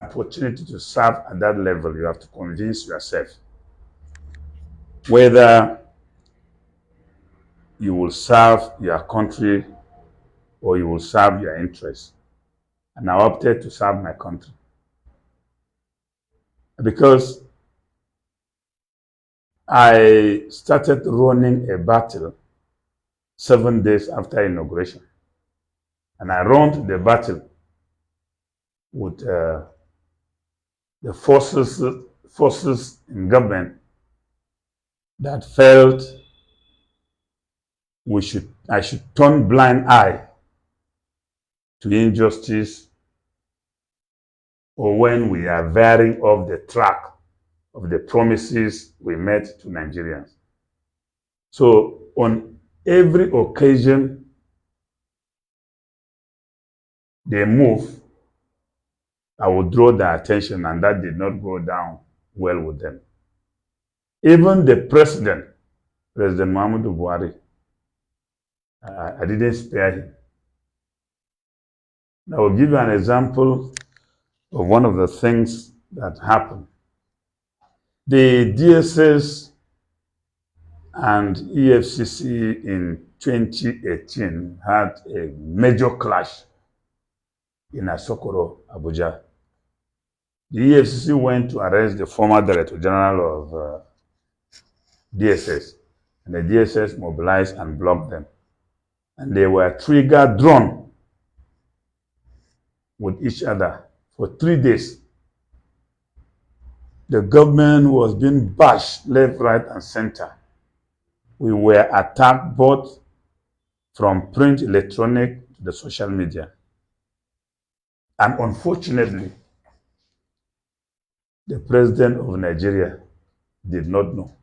opportunity to serve at that level, you have to convince yourself whether you will serve your country or you will serve your interests. And I opted to serve my country because I started running a battle 7 days after inauguration. And I ran the battle with the forces in government that felt I should turn blind eye to injustice or when we are veering off the track of the promises we made to Nigerians. So on every occasion they move, I would draw their attention, and that did not go down well with them. Even the President Muhammadu Buhari, I didn't spare him. I will give you an example of one of the things that happened. The DSS and EFCC in 2018 had a major clash in Asokoro, Abuja. The EFCC went to arrest the former Director General of DSS, and the DSS mobilized and blocked them. And they were trigger drawn with each other for 3 days. The government was being bashed left, right, and center. We were attacked both from print, electronic, to the social media. And unfortunately, the president of Nigeria did not know.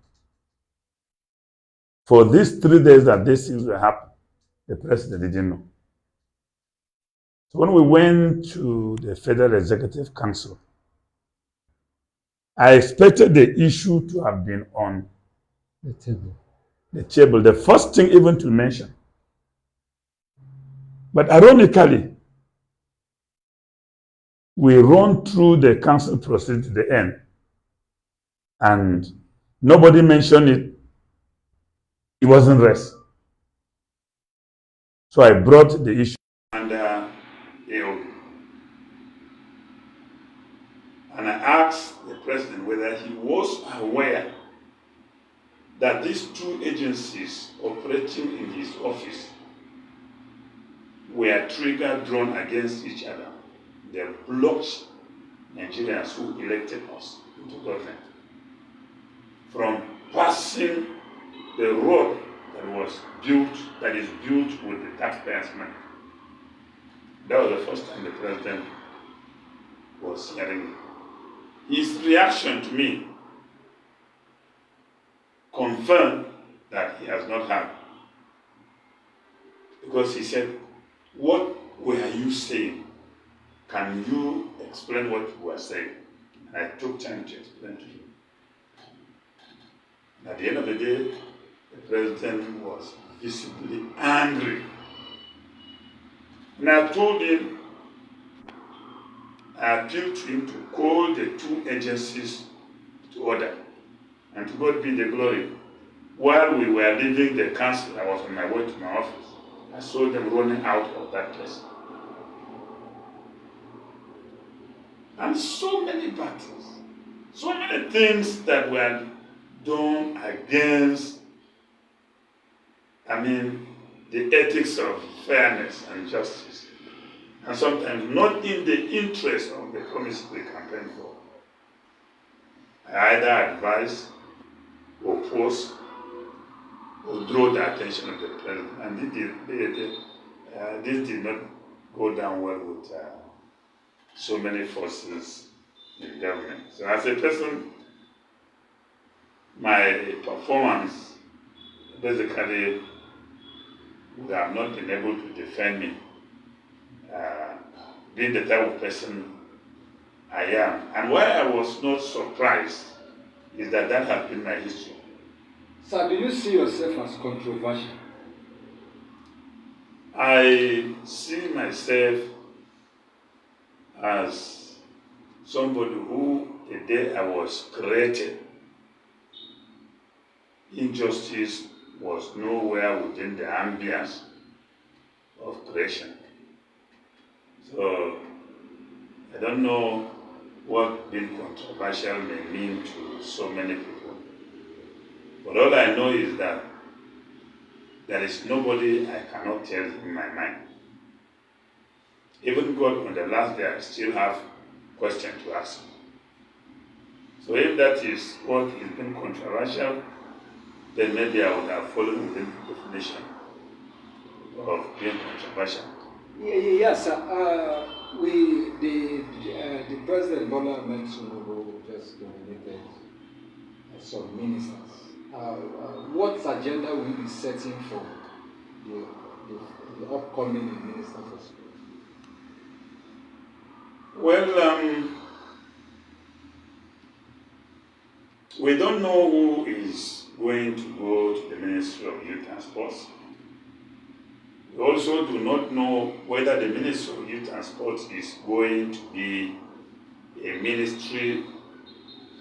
For these 3 days that these things were happening, the president didn't know. So when we went to the Federal Executive Council, I expected the issue to have been on the table. The first thing even to mention. But ironically, we run through the council procedure to the end, and nobody mentioned it. It wasn't raised. So I brought the issue under AOB. And I asked the president whether he was aware that these two agencies operating in his office were trigger drawn against each other. They blocked Nigerians who elected us into government from passing the road that is built with the taxpayers' money. That was the first time the president was hearing it. His reaction to me confirmed that he has not heard. Because he said, "What were you saying? Can you explain what you were saying?" And I took time to explain to him. And at the end of the day, the president was visibly angry. And I told him, I appealed to him to call the two agencies to order. And to God be the glory. While we were leaving the council, I was on my way to my office. I saw them running out of that place. And so many battles, so many things that were done against, the ethics of fairness and justice. And sometimes not in the interest of the promise we campaign for. I either advise, oppose, or draw the attention of the president. And this did not go down well with so many forces in government. So as a person, my performance basically would have not been able to defend me. Being the type of person I am. And why I was not surprised is that has been my history. Sir, do you see yourself as controversial? I see myself as somebody who, the day I was created, injustice was nowhere within the ambience of creation. So I don't know what being controversial may mean to so many people. But all I know is that there is nobody I cannot tell in my mind. Even God on the last day, I still have questions to ask. So if that is what is being controversial, then maybe I would have followed within the definition of being controversial. Yes, the President Bola Tinubu just nominated some ministers. What agenda will you be setting for the upcoming minister for sport? Well, we don't know who is going to go to the Ministry of Youth and Sports. We also do not know whether the Ministry of Youth and Sports is going to be a ministry,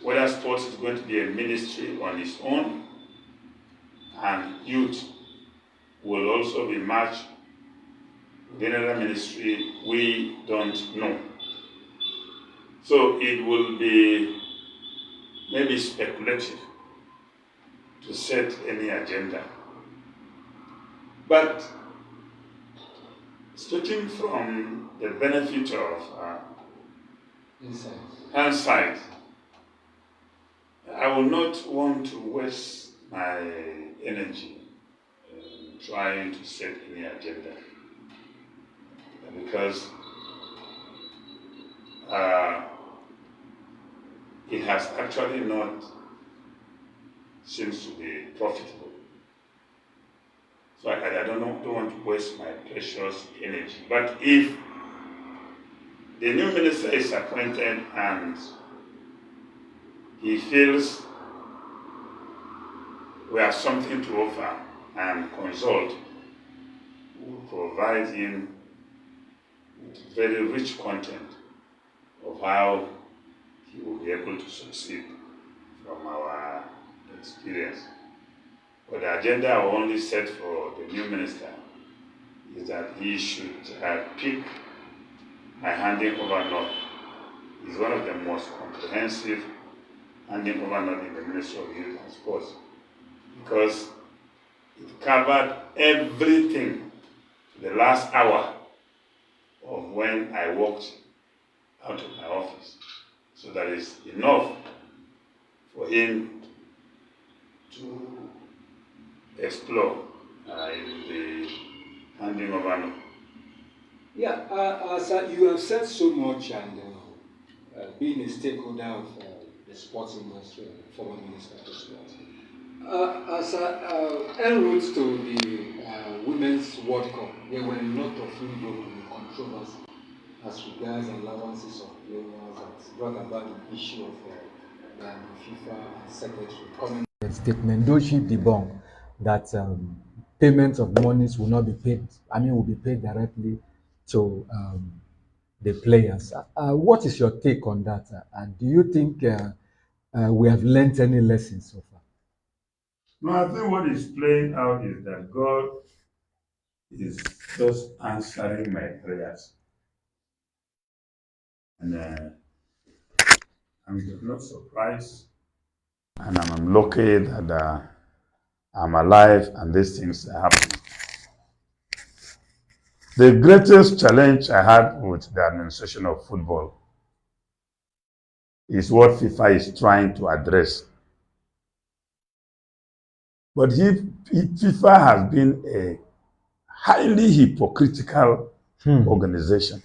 whether sports is going to be a ministry on its own, and youth will also be merged within another ministry. We don't know. So it will be maybe speculative to set any agenda. But speaking from the benefit of hindsight, I will not want to waste my energy trying to set any agenda, because it has actually not seems to be profitable. So I don't want to waste my precious energy. But if the new minister is appointed and he feels we have something to offer and consult, we will provide him with very rich content of how he will be able to succeed from our experience. But the agenda I will only set for the new minister is that he should pick my handing over note. It's one of the most comprehensive handing over note in the Ministry of Youth and Sports, because it covered everything to the last hour of when I walked out of my office. So that is enough for him to explore in the handing over note. Yeah, sir, you have said so much, and being a stakeholder of the sports industry, former minister for sports. As en route to the Women's World Cup, there were a lot of controversy as regards allowances of players that brought about the issue of the FIFA and secretary coming. Statement, though she debunked that payments of monies will not be paid, will be paid directly to the players. What is your take on that? And do you think we have learned any lessons so far? No, I think what is playing out is that God is just answering my prayers. And I'm not surprised. And I'm lucky that I'm alive and these things are happening. The greatest challenge I had with the administration of football is what FIFA is trying to address. But FIFA has been a highly hypocritical organization.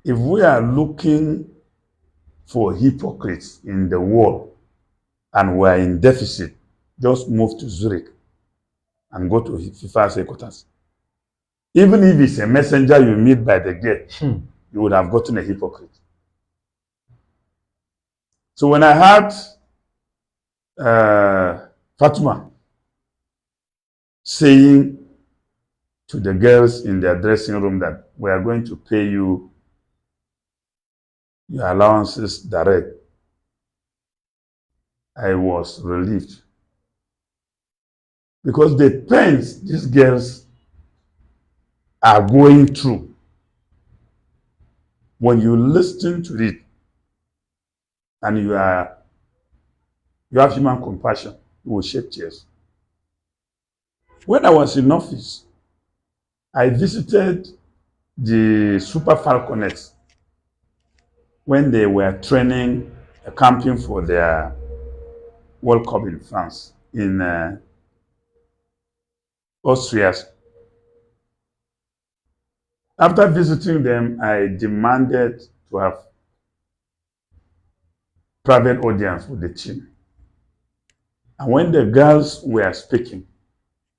If we are looking for hypocrites in the world and we are in deficit, just move to Zurich and go to FIFA's headquarters. Even if it's a messenger you meet by the gate, you would have gotten a hypocrite. So when I heard Fatuma saying to the girls in their dressing room that we are going to pay you your allowances direct, I was relieved. Because the pains these girls are going through, when you listen to it and you have human compassion, you will shed tears. When I was in office, I visited the Super Falconets when they were training, camping for their World Cup in France, in Austria. After visiting them, I demanded to have private audience with the team. And when the girls were speaking,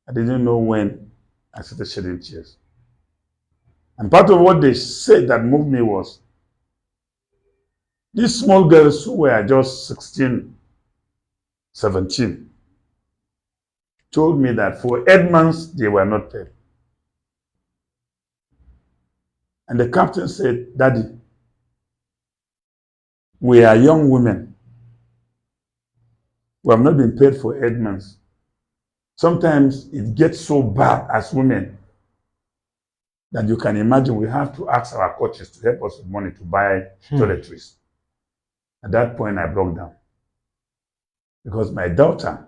I didn't know when I started shedding tears. And part of what they said that moved me was, these small girls who were just 16, 17, told me that for 8 months they were not paid. And the captain said, Daddy, we are young women. We have not been paid for 8 months. Sometimes it gets so bad as women that you can imagine we have to ask our coaches to help us with money to buy toiletries. At that point, I broke down because my daughter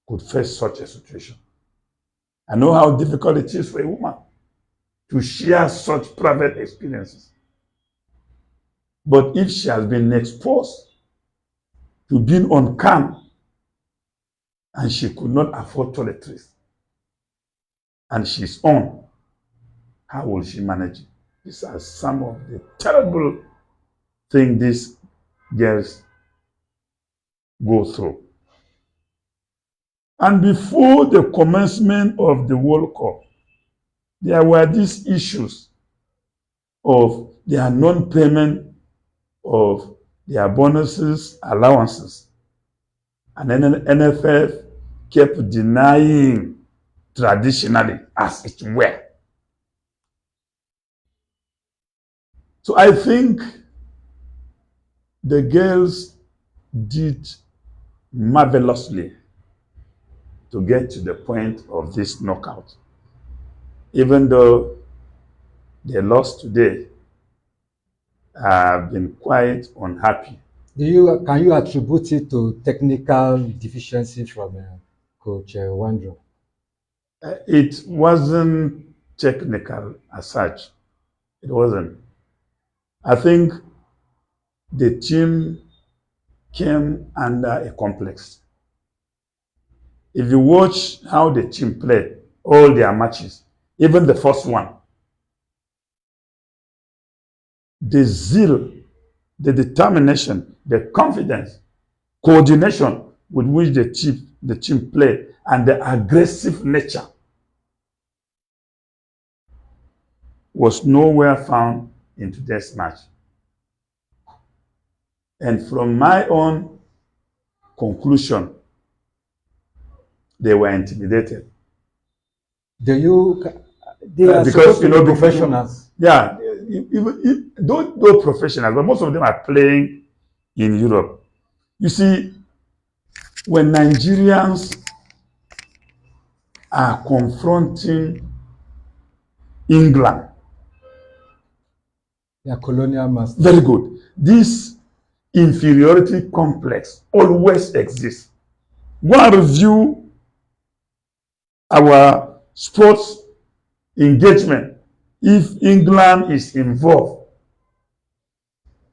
could face such a situation. I know how difficult it is for a woman to share such private experiences. But if she has been exposed to being on camp and she could not afford toiletries and she's on, how will she manage it? These are some of the terrible things these girls go through. And before the commencement of the World Cup, there were these issues of their non-payment of their bonuses, allowances. And then the NFF kept denying traditionally as it were. So I think the girls did marvelously to get to the point of this knockout. Even though they lost today, I've been quite unhappy. Can you attribute it to technical deficiency from Coach Wandro? It wasn't technical as such. It wasn't. I think the team came under a complex. If you watch how the team played all their matches, even the first one, the zeal, the determination, the confidence, coordination with which the team played, and the aggressive nature was nowhere found in today's match. And from my own conclusion, they were intimidated. They are because supposed to be professionals. Yeah, though professionals, but most of them are playing in Europe. You see, when Nigerians are confronting England, their colonial masters. Very good. This inferiority complex always exists. Go and review our sports engagement. If England is involved,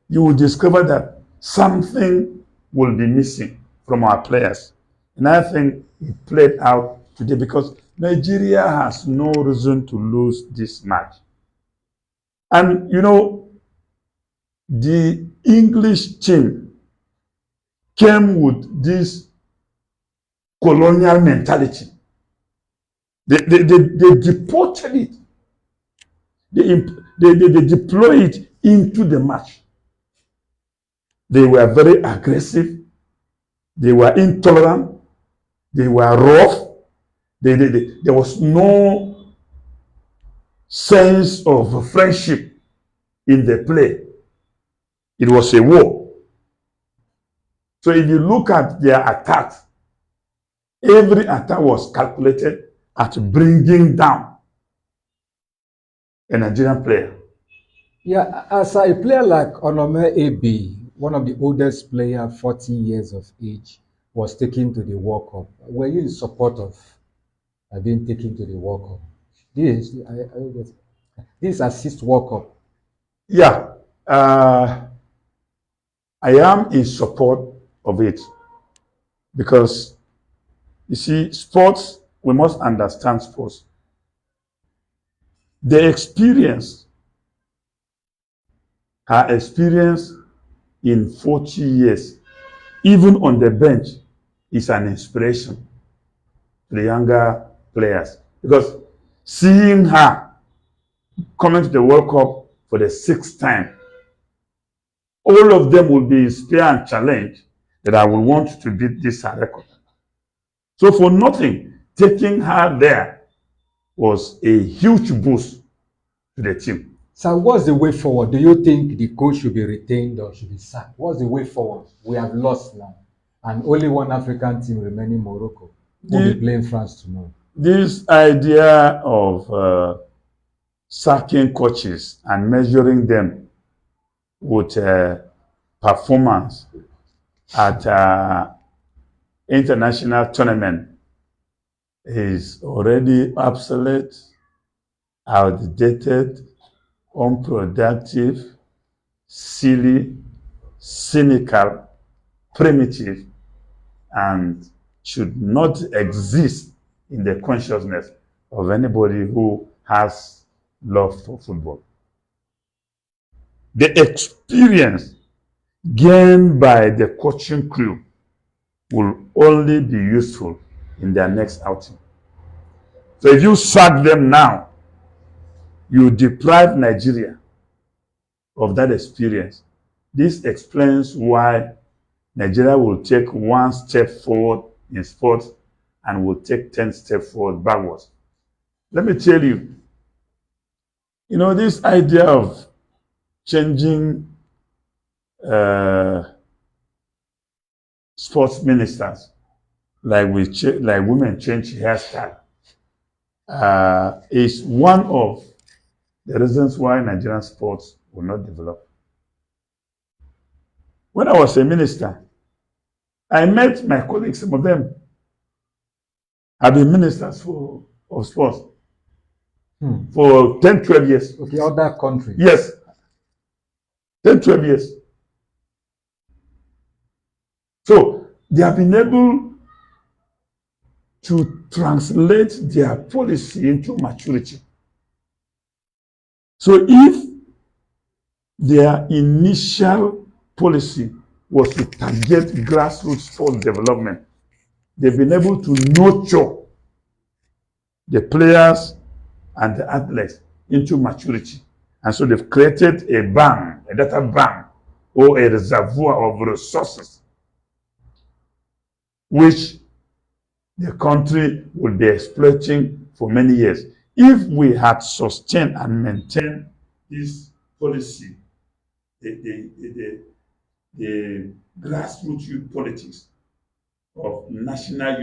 you will discover that something will be missing from our players. And I think it played out today because Nigeria has no reason to lose this match. And you know, the English team came with this colonial mentality. They deported it. They deployed it into the match. They were very aggressive. They were intolerant. They were rough. There was no sense of friendship in the play. It was a war. So if you look at their attacks, every attack was calculated at bringing down a Nigerian player. Yeah, as a player like Onome AB, one of the oldest player, 40 years of age, was taken to the World Cup. Were you in support of being taken to the World Cup? This assist World Cup. Yeah, I am in support of it because, you see, sports, we must understand sports. The experience, her experience in 40 years, even on the bench, is an inspiration to the younger players. Because seeing her coming to the World Cup for the 6th time, all of them will be inspired and challenged that I will want to beat this record. So for nothing, taking her there was a huge boost to the team. So what's the way forward? Do you think the coach should be retained or should be sacked? What's the way forward? We have lost now. And only one African team remaining, Morocco, will be playing France tomorrow. This idea of sacking coaches and measuring them with performance at international tournament is already obsolete, outdated, unproductive, silly, cynical, primitive, and should not exist in the consciousness of anybody who has love for football. The experience gained by the coaching crew will only be useful in their next outing. So if you sack them now, you deprive Nigeria of that experience. This explains why Nigeria will take 1 step forward in sports and will take 10 steps forward backwards. Let me tell you, this idea of changing sports ministers, like women change hairstyle, is one of the reasons why Nigerian sports will not develop. When I was a minister, I met my colleagues, some of them have been ministers of sports for 10, 12 years. Okay, other countries. Yes, 10, 12 years. So they have been able to translate their policy into maturity. So if their initial policy was to target grassroots sport development, they've been able to nurture the players and the athletes into maturity. And so they've created a bank, a data bank, or a reservoir of resources which the country will be exploiting for many years. If we had sustained and maintained this policy, the grassroots youth politics of national